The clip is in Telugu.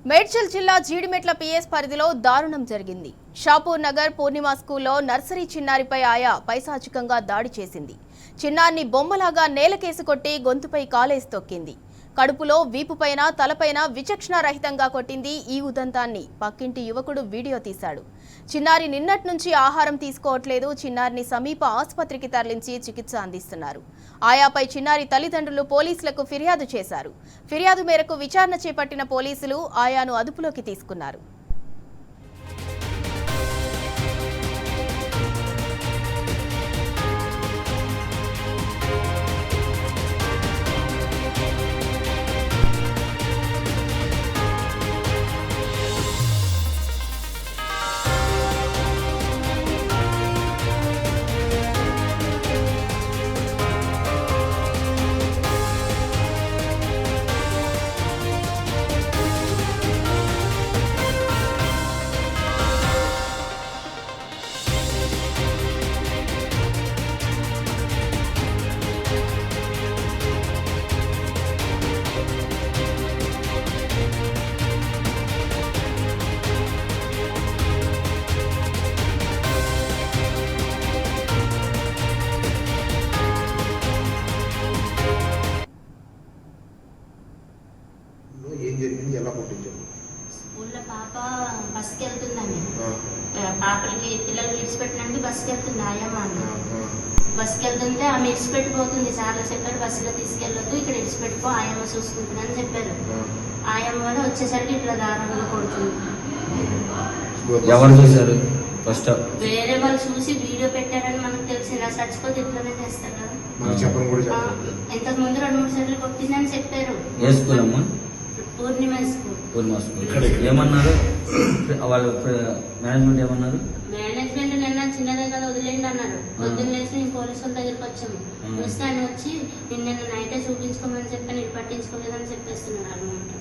మేడ్చల్ జిల్లా జీడిమెట్ల పిఎస్ పరిధిలో దారుణం జరిగింది. షాపూర్ నగర్ పూర్ణిమ స్కూల్లో నర్సరీ చిన్నారిపై ఆయా పైశాచికంగా దాడి చేసింది. చిన్నారిని బొమ్మలాగా నేలకేసి కొట్టి గొంతుపై కాలేసి తొక్కింది. కడుపులో, వీపుపైన, తలపైన విచక్షణారహితంగా కొట్టింది. ఈ ఉదంతాన్ని పక్కింటి యువకుడు వీడియో తీశాడు. చిన్నారి నిన్నటి నుంచి ఆహారం తీసుకోవట్లేదు. చిన్నారిని సమీప ఆసుపత్రికి తరలించి చికిత్స అందిస్తున్నారు. ఆయాపై చిన్నారి తల్లిదండ్రులు పోలీసులకు ఫిర్యాదు చేశారు. ఫిర్యాదు మేరకు విచారణ చేపట్టిన పోలీసులు ఆయాను అదుపులోకి తీసుకున్నారు. ఏం జరిగింది, ఎలా పుట్టించారు? స్కూల్లో పాప బస్కి వెళ్తుందండి. పాపలకి పిల్లలు విడిచిపెట్టినందుకు బస్కి వెళ్తుంది. ఆయమ్మ బస్కి వెళ్తుంటే ఆమె విడిచిపెట్టిపోతుంది. సార్లు చెప్పారు బస్సులో తీసుకెళ్ళొద్దు, ఇక్కడ విడిచిపెట్టుకో, ఆయమ్మ చూసుకుంటుందని చెప్పారు. ఆయమ్మ వల్ల వచ్చేసరికి ఇట్లా దారుణంగా కొడుతుంది. ఎవరు చూసారు? ఫస్ట్ వేరే వాళ్ళు చూసి వీడియో పెట్టారని మనకు తెలిసింది. చచ్చిపోతే ఇట్లానే చేస్తారు కదా. ఇంతకు ముందు 2-3 సార్లు కొట్టిందని చెప్పారు. ఏ స్కూల్ అమ్మా? పూర్ణిమ స్కూల్. పూర్ణిమ స్కూల్. ఏమన్నారు వాళ్ళు? మేనేజ్మెంట్ ఏమన్నారు? మేనేజ్మెంట్ నిన్న చిన్నదే కదా వదిలేండి అన్నారు. పొద్దున్న లేచి మేము పోలీసుల దగ్గరికి వచ్చాము. చూస్తే ఆయన వచ్చి నిన్న నైటే చూపించుకోమని చెప్పి నేను పట్టించుకోలేదని చెప్పేస్తున్నారు అనమాట.